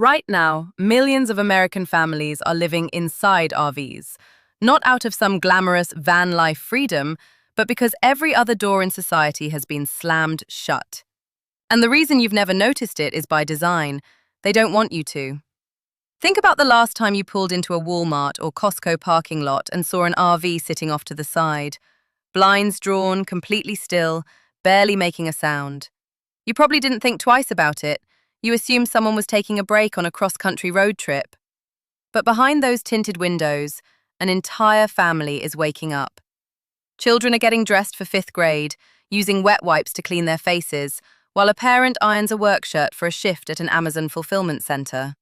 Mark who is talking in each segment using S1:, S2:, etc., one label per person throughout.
S1: Right now, millions of American families are living inside RVs, not out of some glamorous van life freedom, but because every other door in society has been slammed shut. And the reason you've never noticed it is by design. They don't want you to. Think about the last time you pulled into a Walmart or Costco parking lot and saw an RV sitting off to the side. Blinds drawn, completely still, barely making a sound. You probably didn't think twice about it. You assumed someone was taking a break on a cross-country road trip. But behind those tinted windows, an entire family is waking up. Children are getting dressed for 5th grade, using wet wipes to clean their faces, while a parent irons a work shirt for a shift at an Amazon fulfillment center.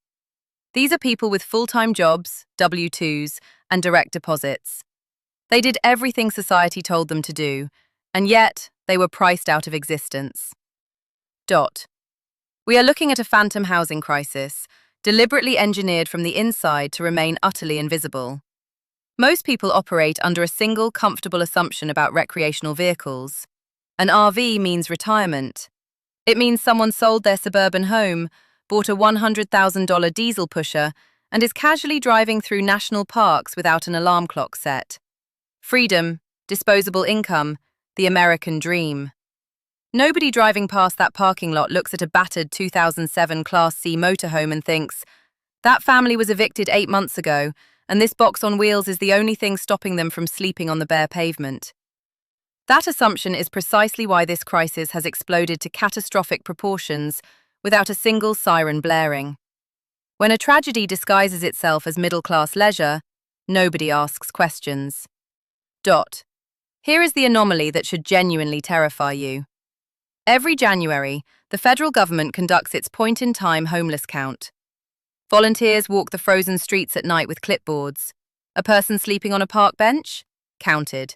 S1: These are people with full-time jobs, W-2s, and direct deposits. They did everything society told them to do, and yet they were priced out of existence. We are looking at a phantom housing crisis, deliberately engineered from the inside to remain utterly invisible. Most people operate under a single, comfortable assumption about recreational vehicles. An RV means retirement. It means someone sold their suburban home, bought a $100,000 diesel pusher, and is casually driving through national parks without an alarm clock set. Freedom, disposable income, the American dream. Nobody driving past that parking lot looks at a battered 2007 Class C motorhome and thinks, that family was evicted 8 months ago, and this box on wheels is the only thing stopping them from sleeping on the bare pavement. That assumption is precisely why this crisis has exploded to catastrophic proportions without a single siren blaring. When a tragedy disguises itself as middle-class leisure, nobody asks questions. Here is the anomaly that should genuinely terrify you. Every January, the federal government conducts its point-in-time homeless count. Volunteers walk the frozen streets at night with clipboards. A person sleeping on a park bench? Counted.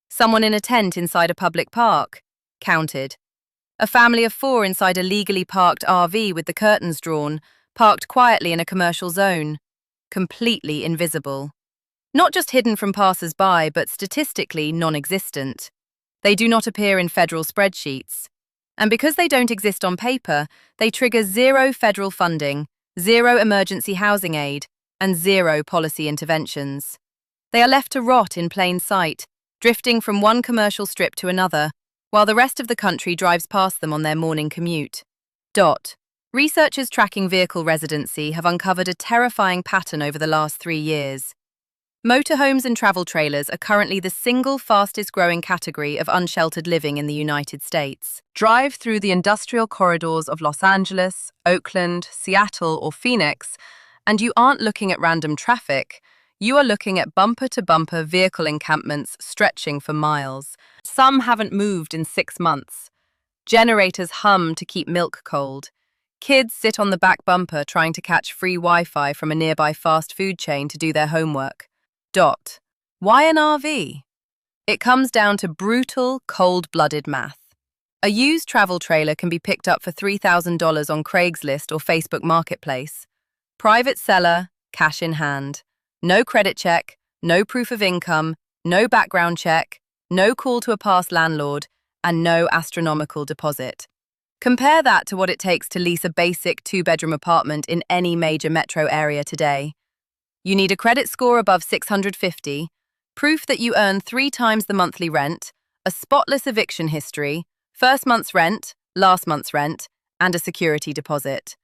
S1: Someone in a tent inside a public park? Counted. A family of 4 inside a legally parked RV with the curtains drawn, parked quietly in a commercial zone. Completely invisible. Not just hidden from passers-by, but statistically non-existent. They do not appear in federal spreadsheets. And because they don't exist on paper, they trigger 0 federal funding, 0 emergency housing aid, and 0 policy interventions. They are left to rot in plain sight, drifting from one commercial strip to another, while the rest of the country drives past them on their morning commute. Researchers tracking vehicle residency have uncovered a terrifying pattern over the last 3 years. Motorhomes and travel trailers are currently the single fastest growing category of unsheltered living in the United States. Drive through the industrial corridors of Los Angeles, Oakland, Seattle, or Phoenix, and you aren't looking at random traffic. You are looking at bumper-to-bumper vehicle encampments stretching for miles. Some haven't moved in 6 months. Generators hum to keep milk cold. Kids sit on the back bumper trying to catch free Wi-Fi from a nearby fast food chain to do their homework. Why an RV? It comes down to brutal, cold-blooded math. A used travel trailer can be picked up for $3,000 on Craigslist or Facebook Marketplace. Private seller, cash in hand. No credit check, no proof of income, no background check, no call to a past landlord, and no astronomical deposit. Compare that to what it takes to lease a basic 2-bedroom apartment in any major metro area today. You need a credit score above 650, proof that you earn 3 times the monthly rent, a spotless eviction history, first month's rent, last month's rent, and a security deposit.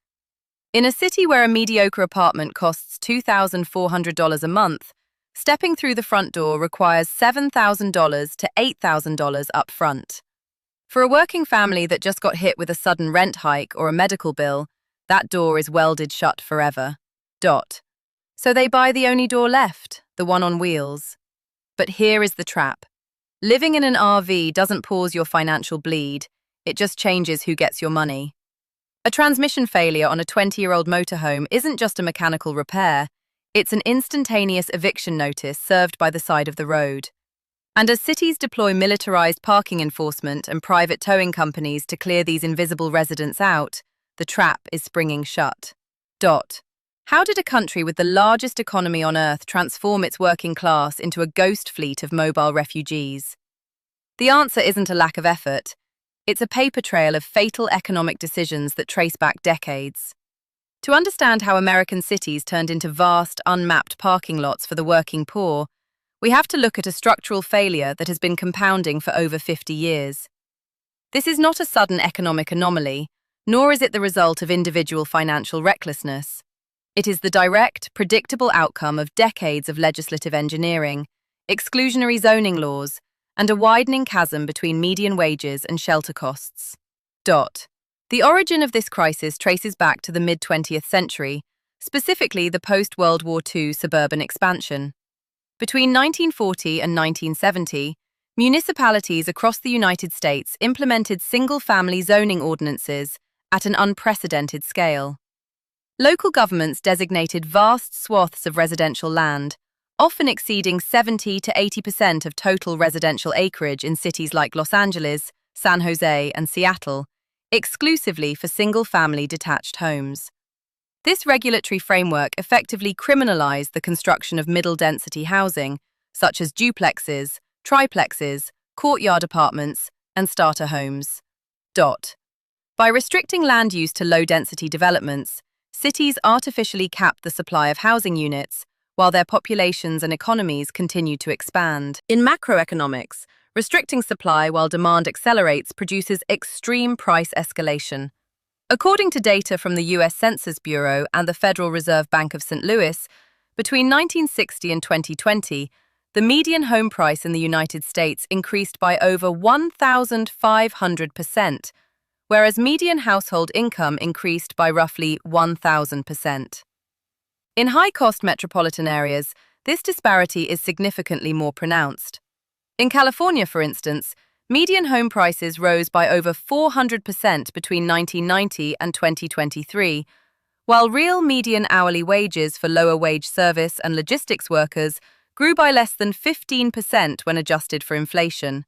S1: In a city where a mediocre apartment costs $2,400 a month, stepping through the front door requires $7,000 to $8,000 up front. For a working family that just got hit with a sudden rent hike or a medical bill, that door is welded shut forever. So they buy the only door left, the one on wheels. But here is the trap. Living in an RV doesn't pause your financial bleed, it just changes who gets your money. A transmission failure on a 20-year-old motorhome isn't just a mechanical repair, it's an instantaneous eviction notice served by the side of the road. And as cities deploy militarized parking enforcement and private towing companies to clear these invisible residents out, the trap is springing shut. How did a country with the largest economy on Earth transform its working class into a ghost fleet of mobile refugees? The answer isn't a lack of effort. It's a paper trail of fatal economic decisions that trace back decades. To understand how American cities turned into vast, unmapped parking lots for the working poor, we have to look at a structural failure that has been compounding for over 50 years. This is not a sudden economic anomaly, nor is it the result of individual financial recklessness. It is the direct, predictable outcome of decades of legislative engineering, exclusionary zoning laws, and a widening chasm between median wages and shelter costs. The origin of this crisis traces back to the mid-20th century, specifically the post-World War II suburban expansion. Between 1940 and 1970, municipalities across the United States implemented single-family zoning ordinances at an unprecedented scale. Local governments designated vast swaths of residential land, often exceeding 70 to 80% of total residential acreage in cities like Los Angeles, San Jose, and Seattle, exclusively for single-family detached homes. This regulatory framework effectively criminalized the construction of middle-density housing, such as duplexes, triplexes, courtyard apartments, and starter homes. By restricting land use to low-density developments, cities artificially capped the supply of housing units, while their populations and economies continued to expand. In macroeconomics, restricting supply while demand accelerates produces extreme price escalation. According to data from the U.S. Census Bureau and the Federal Reserve Bank of St. Louis, between 1960 and 2020, the median home price in the United States increased by over 1,500%, whereas median household income increased by roughly 1,000%. In high-cost metropolitan areas, this disparity is significantly more pronounced. In California, for instance, median home prices rose by over 400% between 1990 and 2023, while real median hourly wages for lower-wage service and logistics workers grew by less than 15% when adjusted for inflation.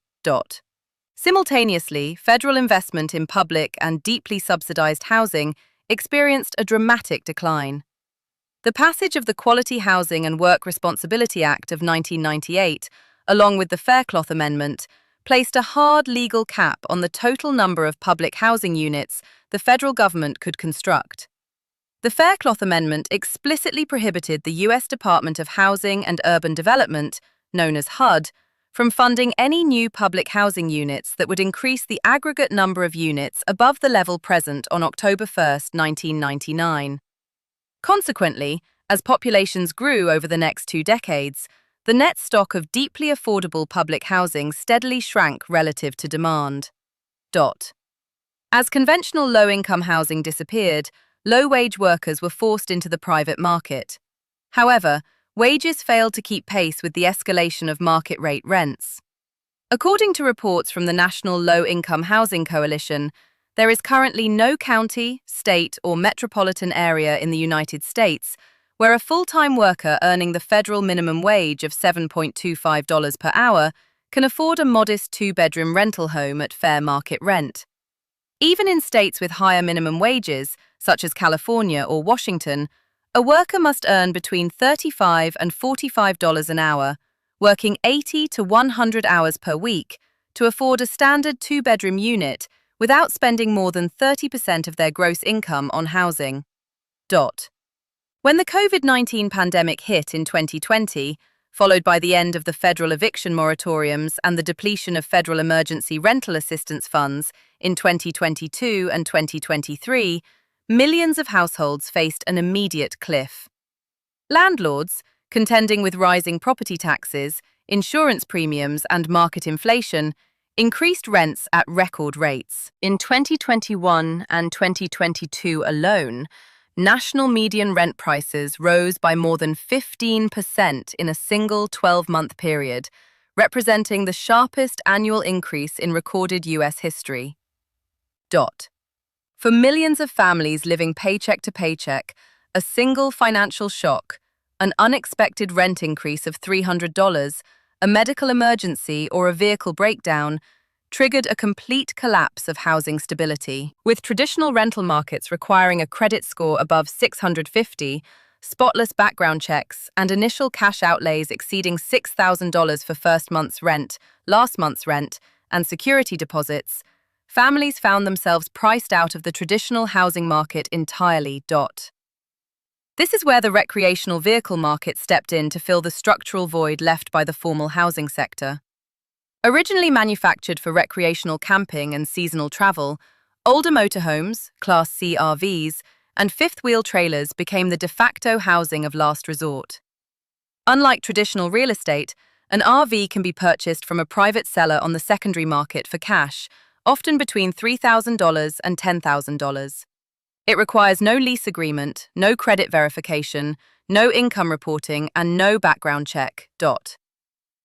S1: Simultaneously, federal investment in public and deeply subsidized housing experienced a dramatic decline. The passage of the Quality Housing and Work Responsibility Act of 1998, along with the Faircloth Amendment, placed a hard legal cap on the total number of public housing units the federal government could construct. The Faircloth Amendment explicitly prohibited the U.S. Department of Housing and Urban Development, known as HUD, from funding any new public housing units that would increase the aggregate number of units above the level present on October 1, 1999. Consequently, as populations grew over the next 2 decades, the net stock of deeply affordable public housing steadily shrank relative to demand. As conventional low-income housing disappeared, low-wage workers were forced into the private market. However, wages failed to keep pace with the escalation of market-rate rents. According to reports from the National Low-Income Housing Coalition, there is currently no county, state, or metropolitan area in the United States where a full-time worker earning the federal minimum wage of $7.25 per hour can afford a modest 2-bedroom rental home at fair market rent. Even in states with higher minimum wages, such as California or Washington, a worker must earn between $35 and $45 an hour, working 80 to 100 hours per week, to afford a standard 2-bedroom unit without spending more than 30% of their gross income on housing. When the COVID-19 pandemic hit in 2020, followed by the end of the federal eviction moratoriums and the depletion of federal emergency rental assistance funds in 2022 and 2023, millions of households faced an immediate cliff. Landlords, contending with rising property taxes, insurance premiums, and market inflation, increased rents at record rates. In 2021 and 2022 alone, national median rent prices rose by more than 15% in a single 12-month period, representing the sharpest annual increase in recorded U.S. history. For millions of families living paycheck to paycheck, a single financial shock, an unexpected rent increase of $300, a medical emergency, or a vehicle breakdown triggered a complete collapse of housing stability. With traditional rental markets requiring a credit score above 650, spotless background checks, and initial cash outlays exceeding $6,000 for first month's rent, last month's rent, and security deposits, families found themselves priced out of the traditional housing market entirely. This is where the recreational vehicle market stepped in to fill the structural void left by the formal housing sector. Originally manufactured for recreational camping and seasonal travel, older motorhomes, Class C RVs, and fifth-wheel trailers became the de facto housing of last resort. Unlike traditional real estate, an RV can be purchased from a private seller on the secondary market for cash, often between $3,000 and $10,000. It requires no lease agreement, no credit verification, no income reporting, and no background check.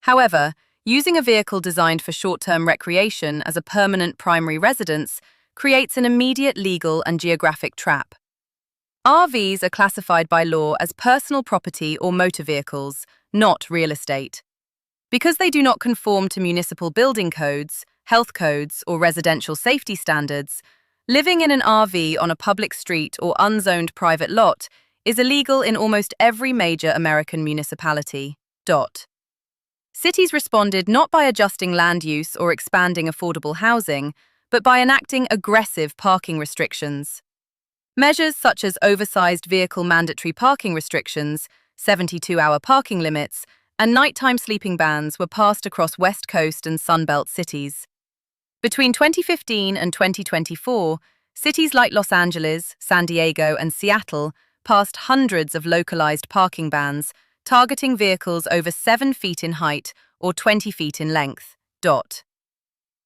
S1: However, using a vehicle designed for short-term recreation as a permanent primary residence creates an immediate legal and geographic trap. RVs are classified by law as personal property or motor vehicles, not real estate. Because they do not conform to municipal building codes, health codes, or residential safety standards, living in an RV on a public street or unzoned private lot is illegal in almost every major American municipality. Cities responded not by adjusting land use or expanding affordable housing, but by enacting aggressive parking restrictions. Measures such as oversized vehicle mandatory parking restrictions, 72-hour parking limits, and nighttime sleeping bans were passed across West Coast and Sunbelt cities. Between 2015 and 2024, cities like Los Angeles, San Diego, and Seattle passed hundreds of localized parking bans, targeting vehicles over 7 feet in height or 20 feet in length.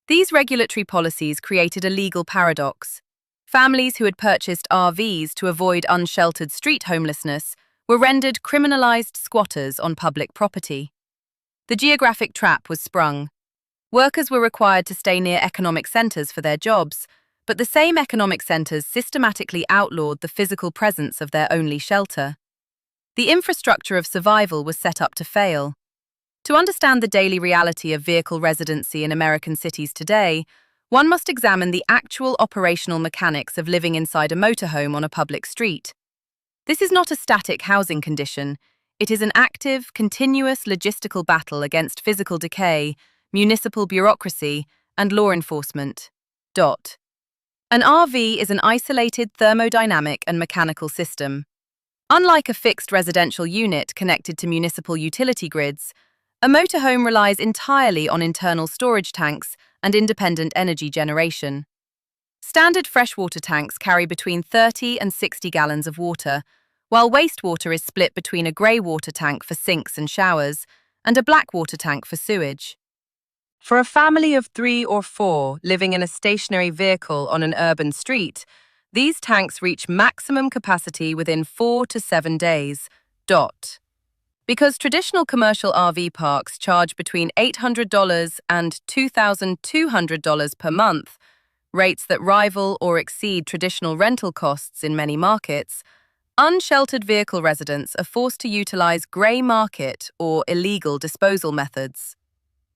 S1: These regulatory policies created a legal paradox. Families who had purchased RVs to avoid unsheltered street homelessness were rendered criminalized squatters on public property. The geographic trap was sprung. Workers were required to stay near economic centers for their jobs, but the same economic centers systematically outlawed the physical presence of their only shelter. The infrastructure of survival was set up to fail. To understand the daily reality of vehicle residency in American cities today, one must examine the actual operational mechanics of living inside a motorhome on a public street. This is not a static housing condition. It is an active, continuous logistical battle against physical decay, municipal bureaucracy, and law enforcement. An RV is an isolated thermodynamic and mechanical system. Unlike a fixed residential unit connected to municipal utility grids, a motorhome relies entirely on internal storage tanks and independent energy generation. Standard freshwater tanks carry between 30 and 60 gallons of water, while wastewater is split between a grey water tank for sinks and showers and a black water tank for sewage. For a family of 3 or 4 living in a stationary vehicle on an urban street, these tanks reach maximum capacity within 4 to 7 days. Because traditional commercial RV parks charge between $800 and $2,200 per month, rates that rival or exceed traditional rental costs in many markets, unsheltered vehicle residents are forced to utilize grey market or illegal disposal methods.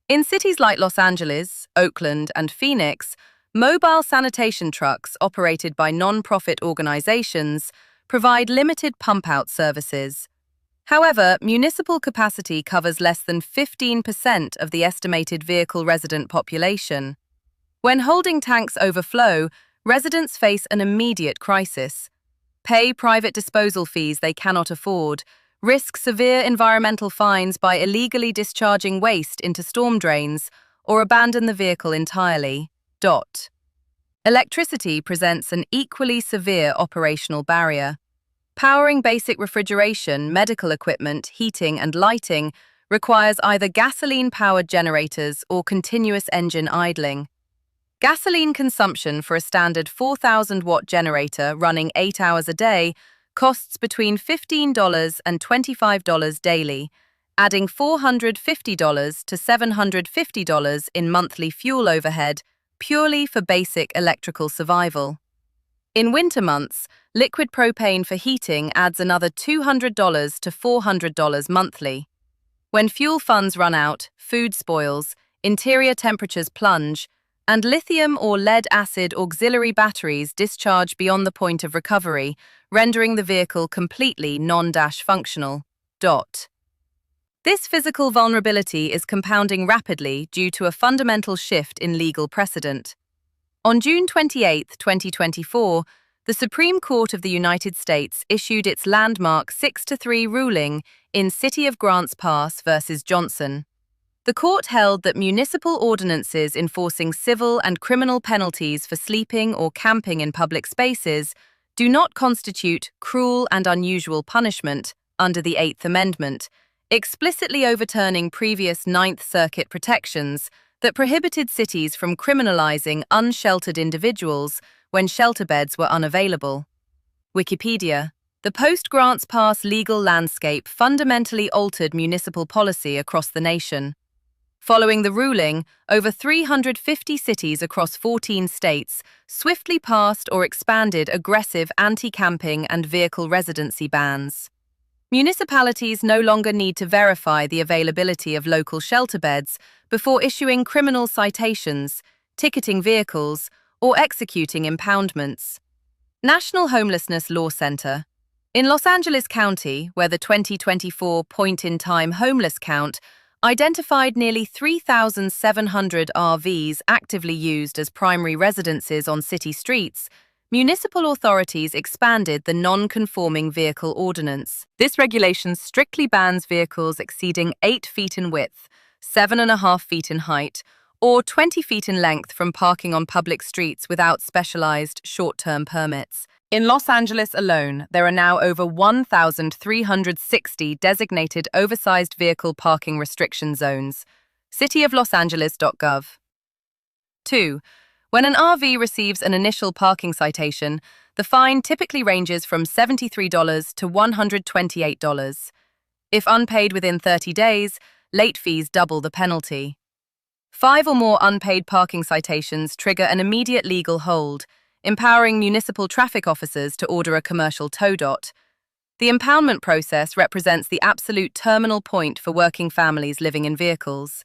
S1: In cities like Los Angeles, Oakland, and Phoenix, mobile sanitation trucks operated by non-profit organizations provide limited pump-out services. However, municipal capacity covers less than 15% of the estimated vehicle resident population. When holding tanks overflow, residents face an immediate crisis. Pay private disposal fees they cannot afford, risk severe environmental fines by illegally discharging waste into storm drains, or abandon the vehicle entirely. Electricity presents an equally severe operational barrier. Powering basic refrigeration, medical equipment, heating, and lighting requires either gasoline-powered generators or continuous engine idling. Gasoline consumption for a standard 4,000-watt generator running 8 hours a day costs between $15 and $25 daily, adding $450 to $750 in monthly fuel overhead purely for basic electrical survival. In winter months, liquid propane for heating adds another $200 to $400 monthly. When fuel funds run out, food spoils, interior temperatures plunge, and lithium or lead-acid auxiliary batteries discharge beyond the point of recovery, rendering the vehicle completely non-functional. This physical vulnerability is compounding rapidly due to a fundamental shift in legal precedent. On June 28, 2024, The Supreme Court of the United States issued its landmark 6-3 ruling in City of Grants Pass versus Johnson. The court held that municipal ordinances enforcing civil and criminal penalties for sleeping or camping in public spaces do not constitute cruel and unusual punishment under the Eighth Amendment, explicitly overturning previous Ninth Circuit protections that prohibited cities from criminalizing unsheltered individuals when shelter beds were unavailable. Wikipedia. The post-Grants Pass legal landscape fundamentally altered municipal policy across the nation. Following the ruling, over 350 cities across 14 states swiftly passed or expanded aggressive anti-camping and vehicle residency bans. Municipalities no longer need to verify the availability of local shelter beds before issuing criminal citations, ticketing vehicles, or executing impoundments. National Homelessness Law Center. In Los Angeles County, where the 2024 point-in-time homeless count identified nearly 3,700 RVs actively used as primary residences on city streets, municipal authorities expanded the non-conforming vehicle ordinance. This regulation strictly bans vehicles exceeding 8 feet in width, 7.5 feet in height, or 20 feet in length from parking on public streets without specialized short-term permits. In Los Angeles alone, there are now over 1,360 designated oversized vehicle parking restriction zones. cityoflosangeles.gov. 2. When an RV receives an initial parking citation, the fine typically ranges from $73 to $128. If unpaid within 30 days, late fees double the penalty. 5 or more unpaid parking citations trigger an immediate legal hold, empowering municipal traffic officers to order a commercial tow dot. The impoundment process represents the absolute terminal point for working families living in vehicles.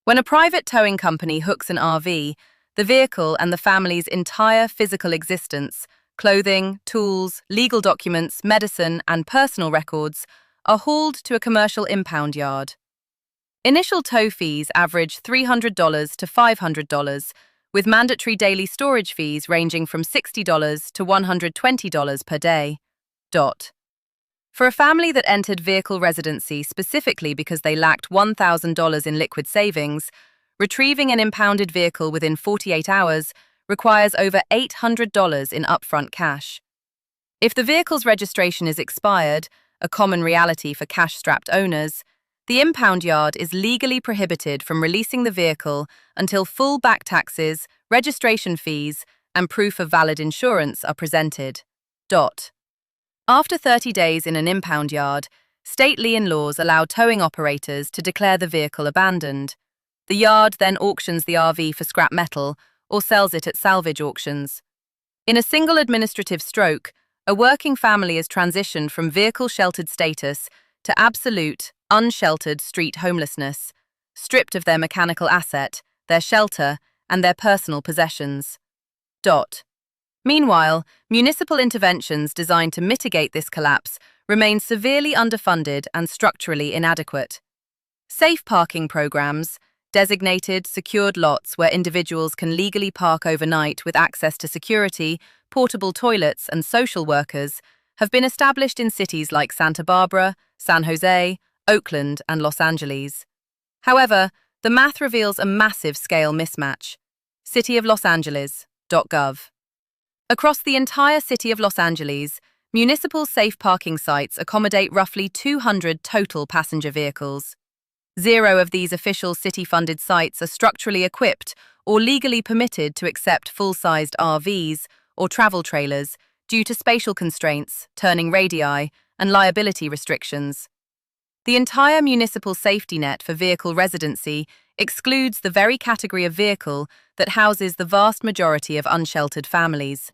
S1: When a private towing company hooks an RV, the vehicle and the family's entire physical existence, clothing, tools, legal documents, medicine, and personal records, are hauled to a commercial impound yard. Initial tow fees average $300 to $500, with mandatory daily storage fees ranging from $60 to $120 per day. For a family that entered vehicle residency specifically because they lacked $1,000 in liquid savings, retrieving an impounded vehicle within 48 hours requires over $800 in upfront cash. If the vehicle's registration is expired, a common reality for cash-strapped owners, the impound yard is legally prohibited from releasing the vehicle until full back taxes, registration fees, and proof of valid insurance are presented. After 30 days in an impound yard, state lien laws allow towing operators to declare the vehicle abandoned. The yard then auctions the RV for scrap metal or sells it at salvage auctions. In a single administrative stroke, a working family is transitioned from vehicle-sheltered status to absolute, unsheltered street homelessness, stripped of their mechanical asset, their shelter, and their personal possessions. Meanwhile, municipal interventions designed to mitigate this collapse remain severely underfunded and structurally inadequate. Safe parking programs, designated, secured lots where individuals can legally park overnight with access to security, portable toilets, and social workers, have been established in cities like Santa Barbara, San Jose, Oakland, and Los Angeles. However, the math reveals a massive scale mismatch. cityoflosangeles.gov. Across the entire city of Los Angeles, municipal safe parking sites accommodate roughly 200 total passenger vehicles. 0 of these official city-funded sites are structurally equipped or legally permitted to accept full-sized RVs or travel trailers due to spatial constraints, turning radii, and liability restrictions. The entire municipal safety net for vehicle residency excludes the very category of vehicle that houses the vast majority of unsheltered families.